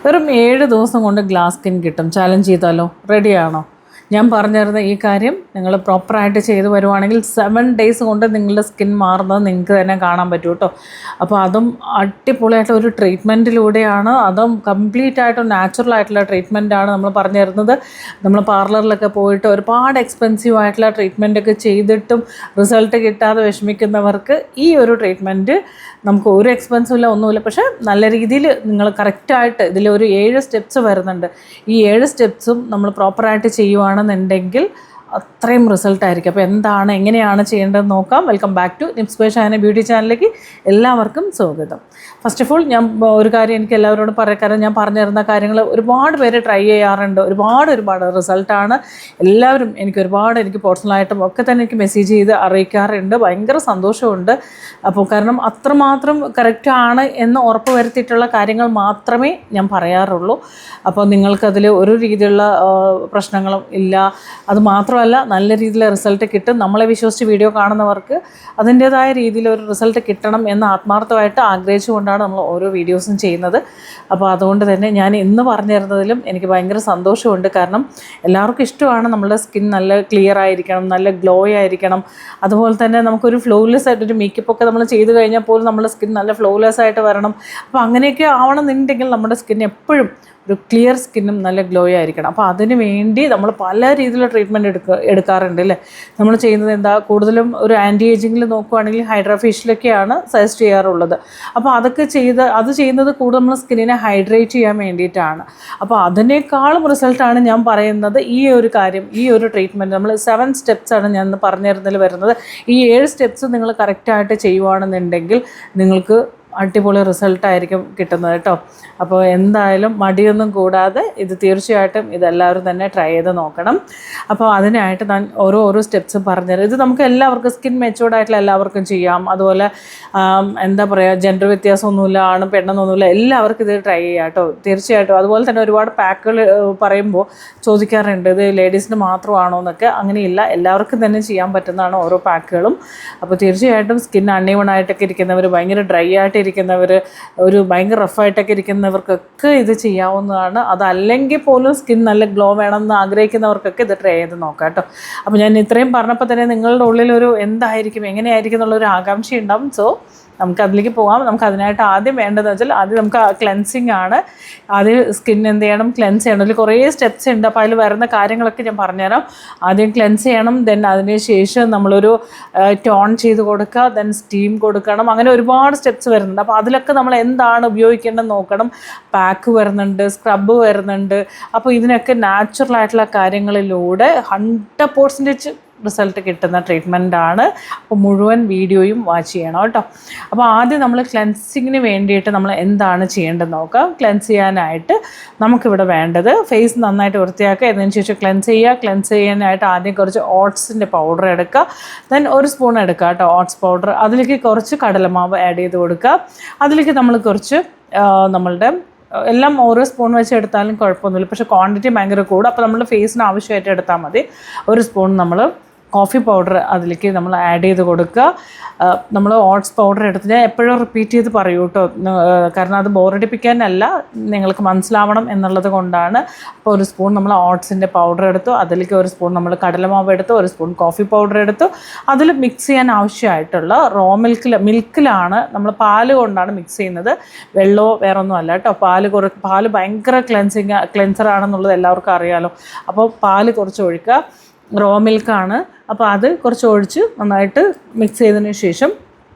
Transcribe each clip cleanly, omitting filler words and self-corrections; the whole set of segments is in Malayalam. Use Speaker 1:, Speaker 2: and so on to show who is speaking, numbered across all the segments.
Speaker 1: വെറും 7 ദിവസം കൊണ്ട് ഗ്ലാസ് സ്കിൻ കിട്ടും. ചാലഞ്ച് ചെയ്താലോ? റെഡിയാണോ? ഞാൻ പറഞ്ഞിരുന്ന ഈ കാര്യം നിങ്ങൾ പ്രോപ്പറായിട്ട് ചെയ്ത് വരുവാണെങ്കിൽ 7 ഡേയ്സ് കൊണ്ട് നിങ്ങളുടെ സ്കിൻ മാറുന്നത് നിങ്ങൾക്ക് തന്നെ കാണാൻ പറ്റും കേട്ടോ. അപ്പോൾ അതും അടിപൊളിയായിട്ടുള്ള ഒരു ട്രീറ്റ്മെൻറ്റിലൂടെയാണ്, അതും കംപ്ലീറ്റ് ആയിട്ടും നാച്ചുറൽ ആയിട്ടുള്ള ട്രീറ്റ്മെൻറ്റാണ് നമ്മൾ പറഞ്ഞു തരുന്നത്. നമ്മൾ പാർലറിലൊക്കെ പോയിട്ട് ഒരുപാട് എക്സ്പെൻസീവ് ആയിട്ടുള്ള ട്രീറ്റ്മെൻറ്റൊക്കെ ചെയ്തിട്ടും റിസൾട്ട് കിട്ടാതെ വിഷമിക്കുന്നവർക്ക് ഈ ഒരു ട്രീറ്റ്മെൻറ്റ് നമുക്ക് ഒരു എക്സ്പെൻസും ഇല്ല, ഒന്നുമില്ല. പക്ഷേ നല്ല രീതിയിൽ നിങ്ങൾ കറക്റ്റായിട്ട് ഇതിലൊരു 7 സ്റ്റെപ്സ് വരുന്നുണ്ട്. ഈ 7 സ്റ്റെപ്സും നമ്മൾ പ്രോപ്പറായിട്ട് ചെയ്യുവാണെന്നുണ്ടെങ്കിൽ അത്രയും റിസൾട്ടായിരിക്കും. അപ്പോൾ എങ്ങനെയാണ് ചെയ്യേണ്ടതെന്ന് നോക്കാം. Welcome back to Nips by Shana beauty ചാനലിലേക്ക് എല്ലാവർക്കും സ്വാഗതം. ഫസ്റ്റ് ഓഫ് ഓൾ ഞാൻ ഒരു കാര്യം എനിക്ക് എല്ലാവരോടും പറയാം, കാരണം ഞാൻ പറഞ്ഞു തരുന്ന കാര്യങ്ങൾ ഒരുപാട് പേര് ട്രൈ ചെയ്യാറുണ്ട്. ഒരുപാട് റിസൾട്ടാണ്. എല്ലാവരും എനിക്ക് പേഴ്സണലായിട്ടും ഒക്കെ തന്നെ എനിക്ക് മെസ്സേജ് ചെയ്ത് അറിയിക്കാറുണ്ട്. ഭയങ്കര സന്തോഷമുണ്ട്. അപ്പോൾ കാരണം അത്രമാത്രം കറക്റ്റാണ് എന്ന് ഉറപ്പ് വരുത്തിയിട്ടുള്ള കാര്യങ്ങൾ മാത്രമേ ഞാൻ പറയാറുള്ളൂ. അപ്പോൾ നിങ്ങൾക്കതിൽ ഒരു രീതിയിലുള്ള പ്രശ്നങ്ങളും ഇല്ല. അത് മാത്രമല്ല, നല്ല രീതിയിൽ റിസൾട്ട് കിട്ടും. നമ്മളെ വിശ്വസിച്ച് വീഡിയോ കാണുന്നവർക്ക് അതിൻ്റേതായ രീതിയിൽ ഒരു റിസൾട്ട് കിട്ടണം എന്ന് ആത്മാർത്ഥമായിട്ട് ആഗ്രഹിച്ചുകൊണ്ടാണ് നമ്മൾ ഓരോ വീഡിയോസും ചെയ്യുന്നത്. അപ്പോൾ അതുകൊണ്ട് തന്നെ ഞാൻ ഇന്ന് പറഞ്ഞു തരുന്നതിലും എനിക്ക് ഭയങ്കര സന്തോഷമുണ്ട്. കാരണം എല്ലാവർക്കും ഇഷ്ടമാണ് നമ്മളുടെ സ്കിൻ നല്ല ക്ലിയർ ആയിരിക്കണം, നല്ല ഗ്ലോ ആയിരിക്കണം. അതുപോലെ തന്നെ നമുക്കൊരു ഫ്ലോലെസ് ആയിട്ടൊരു മേക്കപ്പൊക്കെ നമ്മൾ ചെയ്ത് കഴിഞ്ഞാൽ പോലും നമ്മുടെ സ്കിൻ നല്ല ഫ്ലോലെസ് ആയിട്ട് വരണം. അപ്പോൾ അങ്ങനെയൊക്കെ ആവണമെന്നുണ്ടെങ്കിൽ നമ്മുടെ സ്കിൻ എപ്പോഴും ഒരു ക്ലിയർ സ്കിന്നും നല്ല ഗ്ലോ ആയിരിക്കണം. അപ്പോൾ അതിന് വേണ്ടി നമ്മൾ പല രീതിയിലുള്ള ട്രീറ്റ്മെൻറ്റ് എടുക്കാറുണ്ട് അല്ലേ. നമ്മൾ ചെയ്യുന്നത് എന്താ, കൂടുതലും ഒരു ആൻറ്റി ഏജിങ്ങിൽ നോക്കുകയാണെങ്കിൽ ഹൈഡ്രാ ഫേഷ്യലൊക്കെയാണ് സജസ്റ്റ് ചെയ്യാറുള്ളത്. അപ്പോൾ അതൊക്കെ ചെയ്യുന്നത് കൂടുതൽ നമ്മൾ സ്കിന്നിനെ ഹൈഡ്രേറ്റ് ചെയ്യാൻ വേണ്ടിയിട്ടാണ്. അപ്പോൾ അതിനേക്കാളും റിസൾട്ടാണ് ഞാൻ പറയുന്നത് ഈ ഒരു കാര്യം, ഈ ഒരു ട്രീറ്റ്മെൻറ്റ്. നമ്മൾ 7 സ്റ്റെപ്സാണ് ഞാൻ പറഞ്ഞു തരുന്നതിൽ വരുന്നത്. ഈ 7 സ്റ്റെപ്സ് നിങ്ങൾ കറക്റ്റായിട്ട് ചെയ്യുവാണെന്നുണ്ടെങ്കിൽ നിങ്ങൾക്ക് അടിപൊളി റിസൾട്ടായിരിക്കും കിട്ടുന്നത് കേട്ടോ. അപ്പോൾ എന്തായാലും മടിയൊന്നും കൂടാതെ ഇത് തീർച്ചയായിട്ടും ഇതെല്ലാവരും തന്നെ ട്രൈ ചെയ്ത് നോക്കണം. അപ്പോൾ അതിനായിട്ട് ഞാൻ ഓരോ സ്റ്റെപ്സും പറഞ്ഞുതരാം. ഇത് നമുക്ക് എല്ലാവർക്കും, സ്കിൻ മെച്ചൂർഡ് ആയിട്ടുള്ള എല്ലാവർക്കും ചെയ്യാം. അതുപോലെ എന്താ പറയുക, ജെൻഡർ വ്യത്യാസമൊന്നുമില്ല, ആണും പെണ്ണെന്നൊന്നുമില്ല, എല്ലാവർക്കും ഇത് ട്രൈ ചെയ്യാം കേട്ടോ, തീർച്ചയായിട്ടും. അതുപോലെ തന്നെ ഒരുപാട് പാക്കുകൾ പറയുമ്പോൾ ചോദിക്കാറുണ്ട്, ഇത് ലേഡീസിന് മാത്രമാണോ എന്നൊക്കെ. അങ്ങനെയില്ല, എല്ലാവർക്കും തന്നെ ചെയ്യാൻ പറ്റുന്നതാണ് ഓരോ പാക്കുകളും. അപ്പോൾ തീർച്ചയായിട്ടും സ്കിൻ അൺഈവണായിട്ടൊക്കെ ഇരിക്കുന്നവർ, ഭയങ്കര ഡ്രൈ ആയിട്ട് ഇരിക്കുന്നവർ, ഒരു ഭയങ്കര റഫായിട്ടൊക്കെ ഇരിക്കുന്നവർക്കൊക്കെ ഇത് ചെയ്യാവുന്നതാണ്. അതല്ലെങ്കിൽ പോലും സ്കിൻ നല്ല ഗ്ലോ വേണമെന്ന് ആഗ്രഹിക്കുന്നവർക്കൊക്കെ ഇത് ട്രൈ ചെയ്ത് നോക്കാം കേട്ടോ. അപ്പോൾ ഞാൻ ഇത്രയും പറഞ്ഞപ്പോൾ തന്നെ നിങ്ങളുടെ ഉള്ളിലൊരു എന്തായിരിക്കും, എങ്ങനെയായിരിക്കും എന്നുള്ളൊരു ആകാംക്ഷ ഉണ്ടാവും. സോ നമുക്ക് അതിലേക്ക് പോകാം. നമുക്ക് അതിനായിട്ട് ആദ്യം വേണ്ടതെന്ന് വെച്ചാൽ, ആദ്യം നമുക്ക് ക്ലെൻസിങ് ആണ്. ആദ്യം സ്കിൻ എന്ത് ചെയ്യണം, ക്ലെൻസ് ചെയ്യണം. അതിൽ കുറേ സ്റ്റെപ്സ് ഉണ്ട്. അപ്പോൾ അതിൽ വരുന്ന കാര്യങ്ങളൊക്കെ ഞാൻ പറഞ്ഞുതരാം. ആദ്യം ക്ലെൻസ് ചെയ്യണം, ദെൻ അതിന് ശേഷം നമ്മളൊരു ടോൺ ചെയ്ത് കൊടുക്കുക, ദെൻ സ്റ്റീം കൊടുക്കണം. അങ്ങനെ ഒരുപാട് സ്റ്റെപ്സ് വരുന്നുണ്ട്. അപ്പോൾ അതിലൊക്കെ നമ്മൾ എന്താണ് ഉപയോഗിക്കേണ്ടതെന്ന് നോക്കണം. പാക്ക് വരുന്നുണ്ട്, സ്ക്രബ് വരുന്നുണ്ട്. അപ്പോൾ ഇതിനൊക്കെ നാച്ചുറൽ ആയിട്ടുള്ള കാര്യങ്ങളിലൂടെ 100% റിസൾട്ട് കിട്ടുന്ന ട്രീറ്റ്മെൻറ്റാണ്. അപ്പോൾ മുഴുവൻ വീഡിയോയും വാച്ച് ചെയ്യണം കേട്ടോ. അപ്പോൾ ആദ്യം നമ്മൾ ക്ലെൻസിങ്ങിന് വേണ്ടിയിട്ട് നമ്മൾ എന്താണ് ചെയ്യേണ്ടതെന്ന് നോക്കാം. ക്ലെൻസ് ചെയ്യാനായിട്ട് നമുക്കിവിടെ വേണ്ടത്, ഫേസ് നന്നായിട്ട് വൃത്തിയാക്കുക, അതിന് ശേഷം ക്ലെൻസ് ചെയ്യുക. ക്ലെൻസ് ചെയ്യാനായിട്ട് ആദ്യം കുറച്ച് ഓട്സിൻ്റെ പൗഡർ എടുക്കുക, ദെൻ 1 സ്പൂൺ എടുക്കുക കേട്ടോ, ഓട്സ് പൗഡർ. അതിലേക്ക് കുറച്ച് കടലമാവ് ആഡ് ചെയ്ത് കൊടുക്കുക. അതിലേക്ക് നമ്മൾ കുറച്ച് നമ്മളുടെ എല്ലാം ഓരോ സ്പൂൺ വെച്ച് എടുത്താലും കുഴപ്പമൊന്നുമില്ല, പക്ഷേ ക്വാണ്ടിറ്റി ഭയങ്കര കൂടും. അപ്പോൾ നമ്മൾ ഫേസിന് ആവശ്യമായിട്ട് എടുത്താൽ മതി. 1 സ്പൂൺ നമ്മൾ കോഫി പൗഡർ അതിലേക്ക് നമ്മൾ ആഡ് ചെയ്ത് കൊടുക്കുക. നമ്മൾ ഓട്സ് പൗഡർ എടുത്ത് ഞാൻ എപ്പോഴും റിപ്പീറ്റ് ചെയ്ത് പറയൂ കേട്ടോ, കാരണം അത് ബോറടിപ്പിക്കാനല്ല, നിങ്ങൾക്ക് മനസ്സിലാവണം എന്നുള്ളത് കൊണ്ടാണ്. അപ്പോൾ 1 സ്പൂൺ നമ്മൾ ഓട്സിൻ്റെ പൗഡർ എടുത്തു, അതിലേക്ക് 1 സ്പൂൺ നമ്മൾ കടലമാവ് എടുത്തു, 1 സ്പൂൺ കോഫി പൗഡർ എടുത്തു. അതിൽ മിക്സ് ചെയ്യാൻ ആവശ്യമായിട്ടുള്ള മിൽക്കിലാണ്, നമ്മൾ പാല് കൊണ്ടാണ് മിക്സ് ചെയ്യുന്നത്, വെള്ളമോ വേറൊന്നും അല്ല കേട്ടോ. പാല് ഭയങ്കര ക്ലെൻസറാണെന്നുള്ളത് എല്ലാവർക്കും അറിയാമല്ലോ. അപ്പോൾ പാല് കുറച്ച് ഒഴിക്കുക. മിൽക്കാണ്, അപ്പോൾ അത് കുറച്ച് ഒഴിച്ച് നന്നായിട്ട് മിക്സ് ചെയ്തതിന് ശേഷം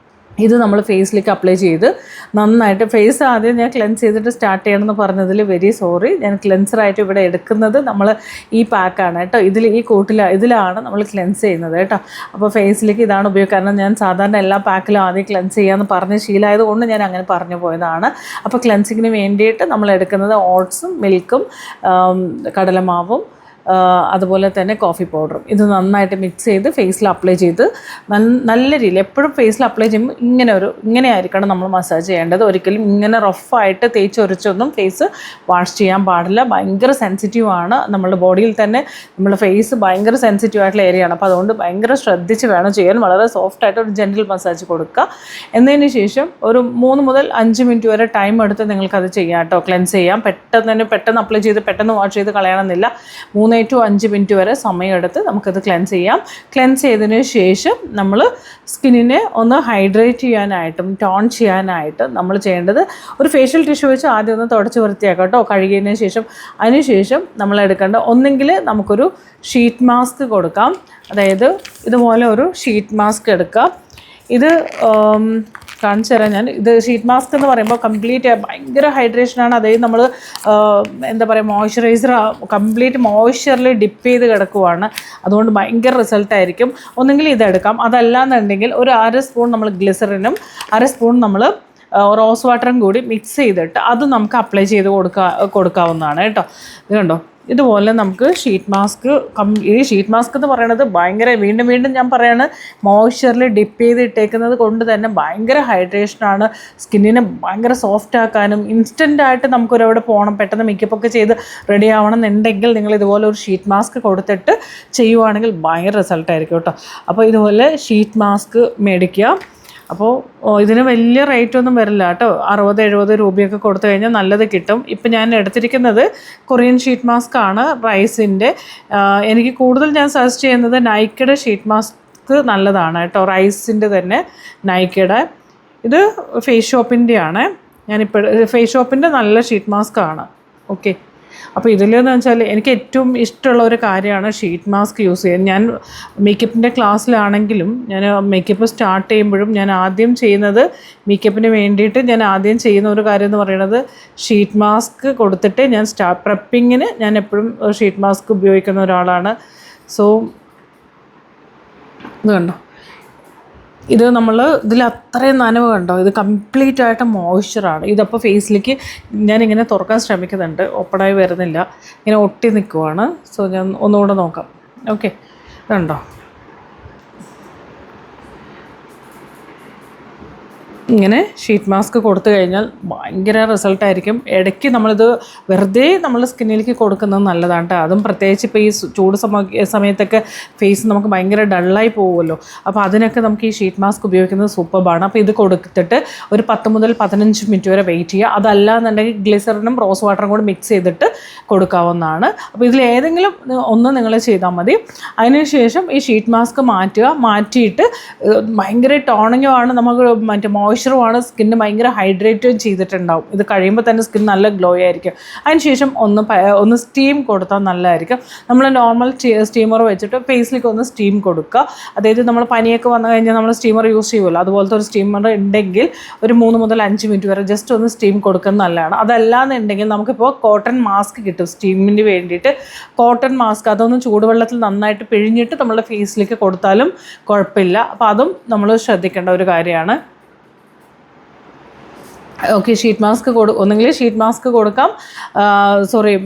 Speaker 1: ഇത് നമ്മൾ ഫേസിലേക്ക് അപ്ലൈ ചെയ്ത് നന്നായിട്ട്, ഫേസ് ആദ്യം ഞാൻ ക്ലെൻസ് ചെയ്തിട്ട് സ്റ്റാർട്ട് ചെയ്യണമെന്ന് പറഞ്ഞതിൽ വെരി സോറി. ഞാൻ ക്ലെൻസറായിട്ട് ഇവിടെ എടുക്കുന്നത് നമ്മൾ ഈ പാക്കാണ് കേട്ടോ. ഇതിലാണ് നമ്മൾ ക്ലെൻസ് ചെയ്യുന്നത് കേട്ടോ. അപ്പോൾ ഫേസിലേക്ക് ഇതാണ് ഉപയോഗം. കാരണം ഞാൻ സാധാരണ എല്ലാ പാക്കിലും ആദ്യം ക്ലെൻസ് ചെയ്യാമെന്ന് പറഞ്ഞ് ശീലമായതുകൊണ്ട് ഞാൻ അങ്ങനെ പറഞ്ഞു പോയതാണ്. അപ്പോൾ ക്ലെൻസിങ്ങിന് വേണ്ടിയിട്ട് നമ്മൾ എടുക്കുന്നത് ഓട്സും മിൽക്കും കടലമാവും അതുപോലെ തന്നെ കോഫി പൗഡറും ഇത് നന്നായിട്ട് മിക്സ് ചെയ്ത് ഫേസിൽ അപ്ലൈ ചെയ്ത് നല്ല രീതിയിൽ എപ്പോഴും ഫേസിൽ അപ്ലൈ ചെയ്യുമ്പോൾ ഇങ്ങനെ ആയിരിക്കണം നമ്മൾ മസാജ് ചെയ്യേണ്ടത്. ഒരിക്കലും ഇങ്ങനെ റഫായിട്ട് തേച്ചൊരിച്ചൊന്നും ഫേസ് വാഷ് ചെയ്യാൻ പാടില്ല. ഭയങ്കര സെൻസിറ്റീവാണ് നമ്മളുടെ ബോഡിയിൽ തന്നെ. നമ്മുടെ ഫേസ് ഭയങ്കര സെൻസിറ്റീവ് ആയിട്ടുള്ള ഏരിയയാണ്. അപ്പോൾ അതുകൊണ്ട് ഭയങ്കര ശ്രദ്ധിച്ച് വേണം ചെയ്യാൻ. വളരെ സോഫ്റ്റായിട്ട് ഒരു ജെൻറ്റിൽ മസാജ് കൊടുക്കുക. എന്നതിന് ശേഷം ഒരു 3 മുതൽ 5 മിനിറ്റ് വരെ ടൈം എടുത്ത് നിങ്ങൾക്കത് ചെയ്യാം കേട്ടോ. ക്ലെൻസ് ചെയ്യാം. പെട്ടെന്ന് അപ്ലൈ ചെയ്ത് പെട്ടെന്ന് വാഷ് ചെയ്ത് കളയണമെന്നില്ല. 3 to 5 മിനിറ്റ് വരെ സമയമെടുത്ത് നമുക്കത് ക്ലെൻസ് ചെയ്യാം. ക്ലെൻസ് ചെയ്തതിന് ശേഷം നമ്മൾ സ്കിന്നിനെ ഒന്ന് ഹൈഡ്രേറ്റ് ചെയ്യാനായിട്ടും ടോൺ ചെയ്യാനായിട്ടും നമ്മൾ ചെയ്യേണ്ടത് ഒരു ഫേഷ്യൽ ടിഷ്യൂ വെച്ച് ആദ്യം ഒന്ന് തുടച്ച് വൃത്തിയാക്കാം കേട്ടോ. കഴുകിയതിന് ശേഷം അതിനുശേഷം നമ്മൾ എടുക്കേണ്ട ഒന്നെങ്കിൽ നമുക്കൊരു ഷീറ്റ് മാസ്ക് കൊടുക്കാം. അതായത് ഇതുപോലെ ഒരു ഷീറ്റ് മാസ്ക് എടുക്കാം. ഇത് കാണിച്ചു തരാം ഞാൻ. ഇത് ഷീറ്റ് മാസ്ക് എന്ന് പറയുമ്പോൾ കംപ്ലീറ്റ് ഭയങ്കര ഹൈഡ്രേഷനാണ്. അതായത് നമ്മൾ എന്താ പറയുക മോയ്സ്ചറൈസർ കംപ്ലീറ്റ് മോയ്സ്ചറിൽ ഡിപ്പ് ചെയ്ത് കിടക്കുവാണ്. അതുകൊണ്ട് ഭയങ്കര റിസൾട്ടായിരിക്കും. ഒന്നെങ്കിൽ ഇതെടുക്കാം. അതല്ലാന്നുണ്ടെങ്കിൽ ഒരു 1/2 സ്പൂൺ നമ്മൾ ഗ്ലിസറിനും 1/2 സ്പൂൺ നമ്മൾ റോസ് വാട്ടറും കൂടി മിക്സ് ചെയ്തിട്ട് അത് നമുക്ക് അപ്ലൈ ചെയ്ത് കൊടുക്കാവുന്നതാണ് കേട്ടോ. ഇത് കണ്ടോ, ഇതുപോലെ നമുക്ക് ഷീറ്റ് മാസ്ക് ഈ ഷീറ്റ് മാസ്ക് എന്ന് പറയുന്നത് ഭയങ്കര വീണ്ടും ഞാൻ പറയാണ് മോയ്സ്ചറിൽ ഡിപ്പ് ചെയ്ത് ഇട്ടേക്കുന്നത് കൊണ്ട് തന്നെ ഭയങ്കര ഹൈഡ്രേഷനാണ്. സ്കിന്നിനെ ഭയങ്കര സോഫ്റ്റ് ആക്കാനും ഇൻസ്റ്റൻ്റായിട്ട് നമുക്കൊരവിടെ പോകണം, പെട്ടെന്ന് മേക്കപ്പൊക്കെ ചെയ്ത് റെഡി ആവണം എന്നുണ്ടെങ്കിൽ നിങ്ങൾ ഇതുപോലെ ഒരു ഷീറ്റ് മാസ്ക് കൊടുത്തിട്ട് ചെയ്യുവാണെങ്കിൽ ഭയങ്കര റിസൾട്ടായിരിക്കും കേട്ടോ. അപ്പോൾ ഇതുപോലെ ഷീറ്റ് മാസ്ക് മേടിക്കുക. അപ്പോൾ ഇതിന് വലിയ റേറ്റൊന്നും വരില്ല കേട്ടോ. 60-70 രൂപയൊക്കെ കൊടുത്തു കഴിഞ്ഞാൽ നല്ലത് കിട്ടും. ഇപ്പം ഞാൻ എടുത്തിരിക്കുന്നത് കൊറിയൻ ഷീറ്റ് മാസ്ക് ആണ്, റൈസിൻ്റെ. എനിക്ക് കൂടുതൽ ഞാൻ സജസ്റ്റ് ചെയ്യുന്നത് നൈക്കയുടെ ഷീറ്റ് മാസ്ക് നല്ലതാണ് കേട്ടോ. റൈസിൻ്റെ തന്നെ നൈക്കയുടെ. ഇത് ഫേസ് ഷോപ്പിൻ്റെ ആണ്. ഞാനിപ്പോൾ ഫേസ് ഷോപ്പിൻ്റെ നല്ല ഷീറ്റ് മാസ്ക് ആണ്. ഓക്കെ, അപ്പോൾ ഇതിലെന്ന് വെച്ചാൽ എനിക്ക് ഏറ്റവും ഇഷ്ടമുള്ള ഒരു കാര്യമാണ് ഷീറ്റ് മാസ്ക് യൂസ് ചെയ്യാൻ. ഞാൻ മേക്കപ്പിൻ്റെ ക്ലാസ്സിലാണെങ്കിലും ഞാൻ മേക്കപ്പ് സ്റ്റാർട്ട് ചെയ്യുമ്പോഴും ഞാൻ ആദ്യം ചെയ്യുന്നത് മേക്കപ്പിന് വേണ്ടിയിട്ട് ഞാൻ ആദ്യം ചെയ്യുന്ന ഒരു കാര്യം എന്ന് പറയുന്നത് ഷീറ്റ് മാസ്ക് കൊടുത്തിട്ട് ഞാൻ പ്രെപ്പിങ്ങിന് ഞാൻ എപ്പോഴും ഷീറ്റ് മാസ്ക് ഉപയോഗിക്കുന്ന ഒരാളാണ്. സോ ഇത് കണ്ടോ, ഇത് നമ്മൾ ഇതിൽ അത്രയും നനവ് കണ്ടോ, ഇത് കംപ്ലീറ്റ് ആയിട്ട് മോയ്സ്ചറാണ്. ഇതപ്പോൾ ഫേസിലേക്ക് ഞാനിങ്ങനെ തുറക്കാൻ ശ്രമിക്കുന്നുണ്ട്, ഓപ്പണായി വരുന്നില്ല, ഇങ്ങനെ ഒട്ടി നിൽക്കുവാണ്. സോ ഞാൻ ഒന്നുകൂടെ നോക്കാം. ഓക്കെ, ഇതുണ്ടോ, ഇങ്ങനെ ഷീറ്റ് മാസ്ക് കൊടുത്തു കഴിഞ്ഞാൽ ഭയങ്കര റിസൾട്ടായിരിക്കും. ഇടയ്ക്ക് നമ്മളിത് വെറുതെ നമ്മൾ സ്കിന്നിലേക്ക് കൊടുക്കുന്നത് നല്ലതാണ് കേട്ടോ. അതും പ്രത്യേകിച്ച് ഇപ്പോൾ ഈ ചൂട് സമയത്തൊക്കെ ഫേസ് നമുക്ക് ഭയങ്കര ഡള്ളായി പോകുമല്ലോ. അപ്പോൾ അതിനൊക്കെ നമുക്ക് ഈ ഷീറ്റ് മാസ്ക് ഉപയോഗിക്കുന്നത് സൂപ്പർബാണ്. അപ്പോൾ ഇത് കൊടുത്തിട്ട് ഒരു 10 മുതൽ 15 മിനിറ്റ് വരെ വെയിറ്റ് ചെയ്യുക. അതല്ലാന്നുണ്ടെങ്കിൽ ഗ്ലിസറിനും റോസ് വാട്ടറും കൂടി മിക്സ് ചെയ്തിട്ട് കൊടുക്കാവുന്നതാണ്. അപ്പോൾ ഇതിലേതെങ്കിലും ഒന്ന് നിങ്ങൾ ചെയ്താൽ മതി. അതിനുശേഷം ഈ ഷീറ്റ് മാസ്ക് മാറ്റിയിട്ട് ഭയങ്കര ടോണിങ്ങുമാണ്, നമുക്ക് മറ്റേ മോയ്സ്ചറുമാണ്, സ്കിന്ന് ഭയങ്കര ഹൈഡ്രേറ്റ് ചെയ്തിട്ടുണ്ടാവും. ഇത് കഴിയുമ്പോൾ തന്നെ സ്കിൻ നല്ല ഗ്ലോ ആയിരിക്കും. അതിനുശേഷം ഒന്ന് സ്റ്റീം കൊടുത്താൽ നല്ലതായിരിക്കും. നമ്മൾ നോർമൽ സ്റ്റീമർ വെച്ചിട്ട് ഫേസിലേക്ക് ഒന്ന് സ്റ്റീം കൊടുക്കുക. അതായത് നമ്മൾ പനിയൊക്കെ വന്നു കഴിഞ്ഞാൽ നമ്മൾ സ്റ്റീമർ യൂസ് ചെയ്യുമല്ലോ, അതുപോലത്തെ ഒരു സ്റ്റീമർ ഉണ്ടെങ്കിൽ ഒരു 3 മുതൽ 5 മിനിറ്റ് വരെ ജസ്റ്റ് ഒന്ന് സ്റ്റീം കൊടുക്കുന്നത് നല്ലതാണ്. അതല്ലാന്നുണ്ടെങ്കിൽ നമുക്കിപ്പോൾ കോട്ടൺ മാസ്ക് കിട്ടും സ്റ്റീമിന് വേണ്ടിയിട്ട്. കോട്ടൺ മാസ്ക് അതൊന്ന് ചൂടുവെള്ളത്തിൽ നന്നായിട്ട് പിഴിഞ്ഞിട്ട് നമ്മളുടെ ഫേസിലേക്ക് കൊടുത്താലും കുഴപ്പമില്ല. അപ്പോൾ അതും നമ്മൾ ശ്രദ്ധിക്കേണ്ട ഒരു കാര്യമാണ്. ഓക്കെ, ഷീറ്റ് മാസ്ക് ഒന്നെങ്കിൽ ഷീറ്റ് മാസ്ക് കൊടുക്കാം,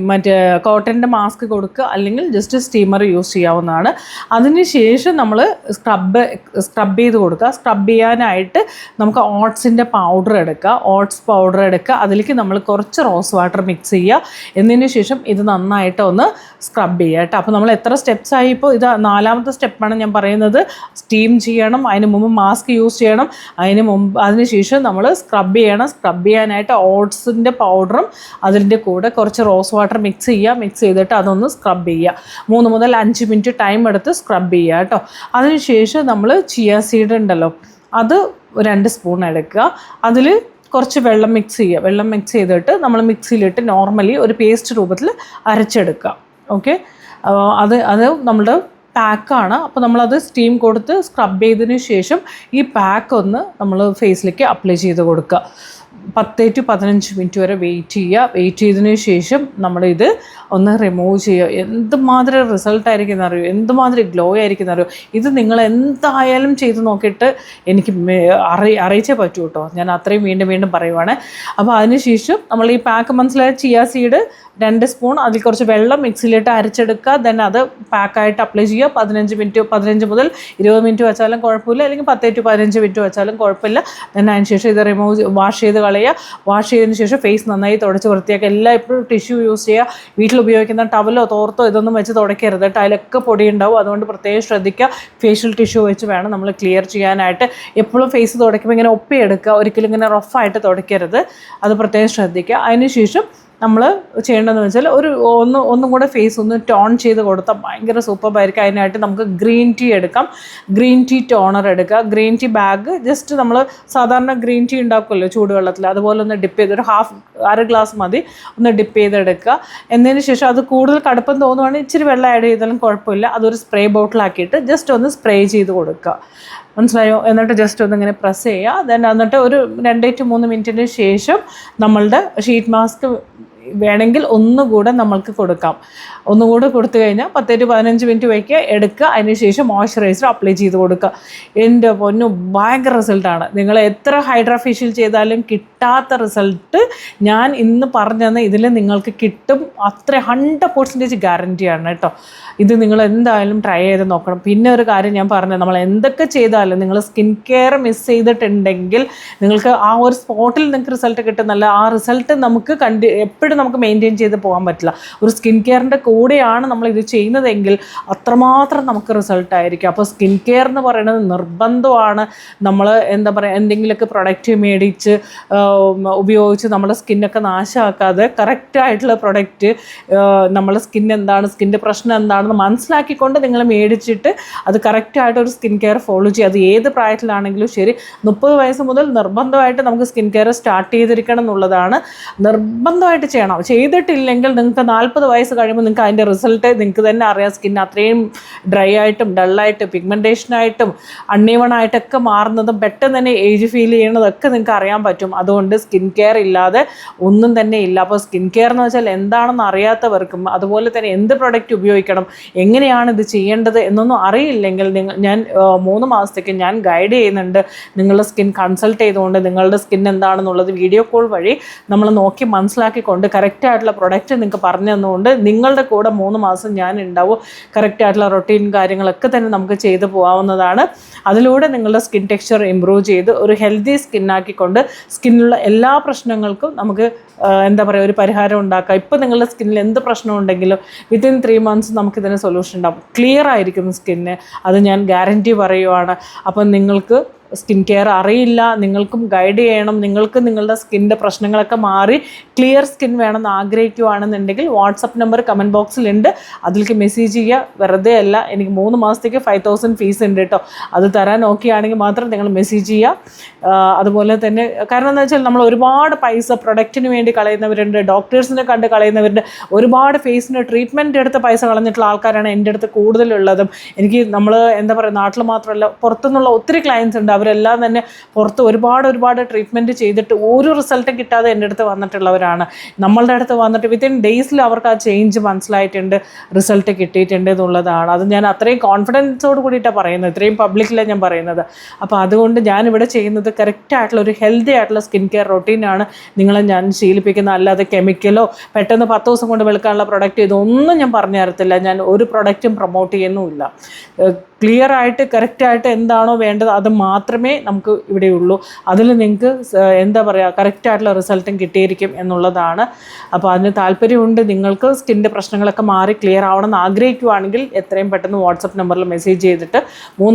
Speaker 1: മറ്റേ കോട്ടൻ്റെ മാസ്ക് കൊടുക്കുക, അല്ലെങ്കിൽ ജസ്റ്റ് സ്റ്റീമർ യൂസ് ചെയ്യാവുന്നതാണ്. അതിനുശേഷം നമ്മൾ സ്ക്രബ് ചെയ്ത് കൊടുക്കുക. സ്ക്രബ് ചെയ്യാനായിട്ട് നമുക്ക് ഓട്സിൻ്റെ പൗഡർ എടുക്കുക. ഓട്സ് പൗഡർ എടുക്കുക, അതിലേക്ക് നമ്മൾ കുറച്ച് റോസ് വാട്ടർ മിക്സ് ചെയ്യുക. എന്നതിന് ശേഷം ഇത് നന്നായിട്ട് ഒന്ന് സ്ക്രബ് ചെയ്യുക കേട്ടോ. അപ്പോൾ നമ്മൾ എത്ര സ്റ്റെപ്സ് ആയി, ഇപ്പോൾ ഇത് 4ാമത്തെ സ്റ്റെപ്പാണ് ഞാൻ പറയുന്നത്. സ്റ്റീം ചെയ്യണം, അതിന് മുമ്പ് മാസ്ക് യൂസ് ചെയ്യണം, അതിനുശേഷം നമ്മൾ സ്ക്രബ് ചെയ്യണം. സ്ക്രബ് ചെയ്യാനായിട്ട് ഓട്സിൻ്റെ പൗഡറും അതിൻ്റെ കൂടെ കുറച്ച് റോസ് വാട്ടർ മിക്സ് ചെയ്തിട്ട് അതൊന്ന് സ്ക്രബ് ചെയ്യുക. 3 മുതൽ 5 മിനിറ്റ് ടൈം എടുത്ത് സ്ക്രബ് ചെയ്യുക കേട്ടോ. അതിനുശേഷം നമ്മൾ ചിയ സീഡ് ഉണ്ടല്ലോ, അത് 2 സ്പൂൺ എടുക്കുക. അതിൽ കുറച്ച് വെള്ളം മിക്സ് ചെയ്തിട്ട് നമ്മൾ മിക്സിയിലിട്ട് നോർമലി ഒരു പേസ്റ്റ് രൂപത്തിൽ അരച്ചെടുക്കുക. ഓക്കെ, അത് നമ്മുടെ പാക്കാണ്. അപ്പോൾ നമ്മളത് സ്റ്റീം കൊടുത്ത് സ്ക്രബ് ചെയ്തതിന് ശേഷം ഈ പാക്ക് ഒന്ന് നമ്മൾ ഫേസിലേക്ക് അപ്ലൈ ചെയ്ത് കൊടുക്കുക. 10 to 15 മിനിറ്റ് വരെ വെയിറ്റ് ചെയ്തതിന് ശേഷം നമ്മളിത് ഒന്ന് റിമൂവ് ചെയ്യുക. എന്തുമാതിരി റിസൾട്ടായിരിക്കും എന്നറിയോ, എന്തുമാതിരി ഗ്ലോ ആയിരിക്കും എന്നറിയോ. ഇത് നിങ്ങൾ എന്തായാലും ചെയ്ത് നോക്കിയിട്ട് എനിക്ക് അറിയിച്ചേ പറ്റൂ കേട്ടോ. ഞാൻ അത്രയും വീണ്ടും പറയുവാണ്. അപ്പോൾ അതിനുശേഷം നമ്മൾ ഈ പാക്ക് മനസ്സിലായ ചിയ സീഡ് 2 സ്പൂൺ അതിൽ കുറച്ച് വെള്ളം മിക്സിയിലിട്ട് അരച്ചെടുക്കുക. ദെൻ അത് പാക്കായിട്ട് അപ്ലൈ ചെയ്യുക. 15 മുതൽ 20 മിനിറ്റ് വെച്ചാലും കുഴപ്പമില്ല, അല്ലെങ്കിൽ 10 to 15 മിനിറ്റ് വെച്ചാലും കുഴപ്പമില്ല. ദെൻ അതിന് ശേഷം ഇത് വാഷ് ചെയ്ത് കളയുക. വാഷ് ചെയ്തതിന് ശേഷം ഫേസ് നന്നായി തുടച്ച് വൃത്തിയാക്കുക. എല്ലാം എപ്പോഴും ടിഷ്യൂ യൂസ് ചെയ്യുക. വീട്ടിൽ ഉപയോഗിക്കുന്ന ടവലോ തോർത്തോ ഇതൊന്നും വെച്ച് തുടയ്ക്കരുത്. അതിലൊക്കെ പൊടി ഉണ്ടാവും. അതുകൊണ്ട് പ്രത്യേകം ശ്രദ്ധിക്കുക. ഫേഷ്യൽ ടിഷ്യൂ വെച്ച് വേണം നമ്മൾ ക്ലിയർ ചെയ്യാനായിട്ട്. എപ്പോഴും ഫേസ് തുടയ്ക്കുമ്പോൾ ഇങ്ങനെ ഒപ്പിയെടുക്കുക, ഒരിക്കലും ഇങ്ങനെ റഫായിട്ട് തുടയ്ക്കരുത്. അത് പ്രത്യേകം ശ്രദ്ധിക്കുക. അതിനുശേഷം നമ്മൾ ചെയ്യേണ്ടതെന്ന് വെച്ചാൽ ഒന്നും കൂടെ ഫേസ് ഒന്ന് ടോൺ ചെയ്ത് കൊടുത്താൽ ഭയങ്കര സൂപ്പറായിരിക്കും. അതിനായിട്ട് നമുക്ക് ഗ്രീൻ ടീ എടുക്കാം. ഗ്രീൻ ടീ ടോണർ എടുക്കുക. ഗ്രീൻ ടീ ബാഗ് ജസ്റ്റ് നമ്മൾ സാധാരണ ഗ്രീൻ ടീ ഉണ്ടാക്കുമല്ലോ ചൂടുവെള്ളത്തിൽ, അതുപോലെ ഒന്ന് ഡിപ്പ് ചെയ്ത് ഒരു അര ഗ്ലാസ് മതി, ഒന്ന് ഡിപ്പ് ചെയ്തെടുക്കുക. എന്നതിന് ശേഷം അത് കൂടുതൽ കടുപ്പം തോന്നുവാണെങ്കിൽ ഇച്ചിരി വെള്ളം ആഡ് ചെയ്താലും കുഴപ്പമില്ല. അതൊരു സ്പ്രേ ബോട്ടിലാക്കിയിട്ട് ജസ്റ്റ് ഒന്ന് സ്പ്രേ ചെയ്ത് കൊടുക്കുക. മനസ്സിലായോ? എന്നിട്ട് ജസ്റ്റ് ഒന്നിങ്ങനെ പ്രസ് ചെയ്യുക. എന്നിട്ട് ഒരു 2 to 3 മിനിറ്റിന് ശേഷം നമ്മളുടെ ഷീറ്റ് മാസ്ക് വേണമെങ്കിൽ ഒന്നുകൂടെ നമ്മൾക്ക് കൊടുക്കാം. ഒന്നുകൂടെ കൊടുത്തു കഴിഞ്ഞാൽ 10 to 15 മിനിറ്റ് വയ്ക്കുക, എടുക്കുക. അതിനുശേഷം മോയ്സ്ചറൈസർ അപ്ലൈ ചെയ്ത് കൊടുക്കുക. എൻ്റെ പൊന്നു ഭയങ്കര റിസൾട്ടാണ്. നിങ്ങൾ എത്ര ഹൈഡ്രാ ഫേഷ്യൽ ചെയ്താലും കിട്ടാത്ത റിസൾട്ട് ഞാൻ ഇന്ന് പറഞ്ഞു തന്ന ഇതിൽ നിങ്ങൾക്ക് കിട്ടും. അത്ര 100% ഗ്യാരൻറ്റിയാണ് കേട്ടോ. ഇത് നിങ്ങൾ എന്തായാലും ട്രൈ ചെയ്ത് നോക്കണം. പിന്നെ ഒരു കാര്യം ഞാൻ പറഞ്ഞത്, നമ്മൾ എന്തൊക്കെ ചെയ്താലും നിങ്ങൾ സ്കിൻ കെയർ മിസ് ചെയ്തിട്ടുണ്ടെങ്കിൽ നിങ്ങൾക്ക് ആ ഒരു സ്പോട്ടിൽ നിങ്ങൾക്ക് റിസൾട്ട് കിട്ടുന്നല്ല, ആ റിസൾട്ട് നമുക്ക് എപ്പോഴും നമുക്ക് മെയിൻറ്റെയിൻ ചെയ്ത് പോകാൻ പറ്റില്ല. ഒരു സ്കിൻ കെയറിൻ്റെ കൂടെയാണ് നമ്മൾ ഇത് ചെയ്യുന്നതെങ്കിൽ അത്രമാത്രം നമുക്ക് റിസൾട്ടായിരിക്കും. അപ്പോൾ സ്കിൻ കെയർ എന്ന് പറയുന്നത് നിർബന്ധമാണ്. നമ്മൾ എന്താ പറയുക, എന്തെങ്കിലുമൊക്കെ പ്രൊഡക്റ്റ് മേടിച്ച് ഉപയോഗിച്ച് നമ്മുടെ സ്കിന്നൊക്കെ നാശമാക്കാതെ കറക്റ്റായിട്ടുള്ള പ്രൊഡക്റ്റ്, നമ്മുടെ സ്കിൻ എന്താണ്, സ്കിൻ്റെ പ്രശ്നം എന്താണെന്ന് മനസ്സിലാക്കിക്കൊണ്ട് നിങ്ങൾ മേടിച്ചിട്ട് അത് കറക്റ്റായിട്ട് ഒരു സ്കിൻ കെയർ ഫോളോ ചെയ്യുക. അത് ഏത് പ്രായത്തിലാണെങ്കിലും ശരി. 30 വയസ്സ് മുതൽ നിർബന്ധമായിട്ട് നമുക്ക് സ്കിൻ കെയർ സ്റ്റാർട്ട് ചെയ്തിരിക്കണം എന്നുള്ളതാണ്. നിർബന്ധമായിട്ട് ചെയ്യണം. ചെയ്തിട്ടില്ലെങ്കിൽ നിങ്ങൾക്ക് 40 വയസ്സ് കഴിയുമ്പോൾ നിങ്ങൾക്ക് അതിൻ്റെ റിസൾട്ട് നിങ്ങൾക്ക് തന്നെ അറിയാം. സ്കിൻ അത്രയും ഡ്രൈ ആയിട്ടും ഡള്ളായിട്ടും പിഗ്മെൻറ്റേഷനായിട്ടും അണ്ണീവണായിട്ടൊക്കെ മാറുന്നതും പെട്ടെന്ന് തന്നെ ഏജ് ഫീൽ ചെയ്യണതൊക്കെ നിങ്ങൾക്ക് അറിയാൻ പറ്റും. അതുകൊണ്ട് സ്കിൻ കെയർ ഇല്ലാതെ ഒന്നും തന്നെ ഇല്ല. അപ്പോൾ സ്കിൻ കെയർ എന്ന് വെച്ചാൽ എന്താണെന്ന് അറിയാത്തവർക്കും അതുപോലെ തന്നെ എന്ത് പ്രൊഡക്റ്റ് ഉപയോഗിക്കണം, എങ്ങനെയാണ് ഇത് ചെയ്യേണ്ടത് എന്നൊന്നും അറിയില്ലെങ്കിൽ ഞാൻ 3 മാസത്തേക്ക് ഞാൻ ഗൈഡ് ചെയ്യുന്നുണ്ട്. നിങ്ങളുടെ സ്കിൻ കൺസൾട്ട് ചെയ്തുകൊണ്ട് നിങ്ങളുടെ സ്കിൻ എന്താണെന്നുള്ളത് വീഡിയോ കോൾ വഴി നമ്മൾ നോക്കി മനസ്സിലാക്കിക്കൊണ്ട് കറക്റ്റായിട്ടുള്ള പ്രൊഡക്റ്റ് നിങ്ങൾക്ക് പറഞ്ഞു തന്നുകൊണ്ട് നിങ്ങളുടെ കൂടെ 3 മാസം ഞാൻ ഉണ്ടാവും. കറക്റ്റായിട്ടുള്ള റൊട്ടീൻ കാര്യങ്ങളൊക്കെ തന്നെ നമുക്ക് ചെയ്തു പോകാവുന്നതാണ്. അതിലൂടെ നിങ്ങളുടെ സ്കിൻ ടെക്സ്ചർ ഇമ്പ്രൂവ് ചെയ്ത് ഒരു ഹെൽത്തി സ്കിന്നാക്കിക്കൊണ്ട് സ്കിന്നിലുള്ള എല്ലാ പ്രശ്നങ്ങൾക്കും നമുക്ക് എന്താ പറയുക ഒരു പരിഹാരം ഉണ്ടാക്കാം. ഇപ്പോൾ നിങ്ങളുടെ സ്കിന്നിൽ എന്ത് പ്രശ്നം ഉണ്ടെങ്കിലും വിത്തിൻ 3 മന്ത്സ് നമുക്കിതിന് സൊല്യൂഷൻ ഉണ്ടാവും. ക്ലിയർ ആയിരിക്കും സ്കിന്ന്, അത് ഞാൻ ഗ്യാരൻറ്റി പറയുവാണ്. അപ്പം നിങ്ങൾക്ക് സ്കിൻ കെയർ അറിയില്ല, നിങ്ങൾക്കും ഗൈഡ് ചെയ്യണം, നിങ്ങൾക്ക് നിങ്ങളുടെ സ്കിൻ്റെ പ്രശ്നങ്ങളൊക്കെ മാറി ക്ലിയർ സ്കിൻ വേണമെന്ന് ആഗ്രഹിക്കുകയാണെന്നുണ്ടെങ്കിൽ വാട്സപ്പ് നമ്പർ കമൻറ്റ് ബോക്സിലുണ്ട്. അതിലേക്ക് മെസ്സേജ് ചെയ്യുക. വെറുതെ അല്ല, എനിക്ക് 3 മാസത്തേക്ക് 5000 ഫീസ് ഉണ്ട് കേട്ടോ. അത് തരാൻ ഓക്കെയാണെങ്കിൽ മാത്രം നിങ്ങൾ മെസ്സേജ് ചെയ്യുക. അതുപോലെ തന്നെ കാരണം എന്താ വെച്ചാൽ നമ്മൾ ഒരുപാട് പൈസ പ്രൊഡക്റ്റിന് വേണ്ടി കളയുന്നവരുണ്ട്, ഡോക്ടേഴ്സിനെ കണ്ട് കളയുന്നവരുണ്ട്. ഒരുപാട് ഫേസിന് ട്രീറ്റ്മെൻറ്റ് എടുത്ത് പൈസ കളഞ്ഞിട്ടുള്ള ആൾക്കാരാണ് എൻ്റെ അടുത്ത് കൂടുതലുള്ളതും. എനിക്ക് നമ്മൾ എന്താ പറയുക നാട്ടിൽ മാത്രമല്ല പുറത്തുനിന്നുള്ള ഒത്തിരി ക്ലയൻസ് ഉണ്ട്. അവരെല്ലാം തന്നെ പുറത്ത് ഒരുപാട് ട്രീറ്റ്മെൻറ്റ് ചെയ്തിട്ട് ഒരു റിസൾട്ടും കിട്ടാതെ എൻ്റെ അടുത്ത് വന്നിട്ടുള്ളവരാണ്. നമ്മളുടെ അടുത്ത് വന്നിട്ട് വിത്തിൻ ഡേയ്സിൽ അവർക്ക് ആ ചേഞ്ച് മനസ്സിലായിട്ടുണ്ട്, റിസൾട്ട് കിട്ടിയിട്ടുണ്ട് എന്നുള്ളതാണ്. അത് ഞാൻ അത്രയും കോൺഫിഡൻസോട് കൂടിയിട്ടാണ് പറയുന്നത്, ഇത്രയും പബ്ലിക്കിലാണ് ഞാൻ പറയുന്നത്. അപ്പോൾ അതുകൊണ്ട് ഞാനിവിടെ ചെയ്യുന്നത് കറക്റ്റായിട്ടുള്ള ഒരു ഹെൽത്തി ആയിട്ടുള്ള സ്കിൻ കെയർ റൊട്ടീനാണ് നിങ്ങളെ ഞാൻ ശീലിപ്പിക്കുന്നത്. അല്ലാതെ കെമിക്കലോ പെട്ടെന്ന് 10 ദിവസം കൊണ്ട് വെളുക്കാനുള്ള പ്രൊഡക്റ്റ് ഇതൊന്നും ഞാൻ പറഞ്ഞു തരത്തില്ല. ഞാൻ ഒരു പ്രൊഡക്റ്റും പ്രൊമോട്ട് ചെയ്യുന്നുമില്ല. ക്ലിയർ ആയിട്ട് കറക്റ്റായിട്ട് എന്താണോ വേണ്ടത് അത് മാത്രമേ നമുക്ക് ഇവിടെയുള്ളൂ. അതിൽ നിങ്ങൾക്ക് എന്താ പറയുക കറക്റ്റായിട്ടുള്ള റിസൾട്ടും കിട്ടിയിരിക്കും എന്നുള്ളതാണ്. അപ്പോൾ അതിന് താല്പര്യമുണ്ട്, നിങ്ങൾക്ക് സ്കിൻ്റെ പ്രശ്നങ്ങളൊക്കെ മാറി ക്ലിയർ ആവണമെന്ന് ആഗ്രഹിക്കുകയാണെങ്കിൽ എത്രയും പെട്ടെന്ന് വാട്സപ്പ് നമ്പറിൽ മെസ്സേജ് ചെയ്തിട്ട് 3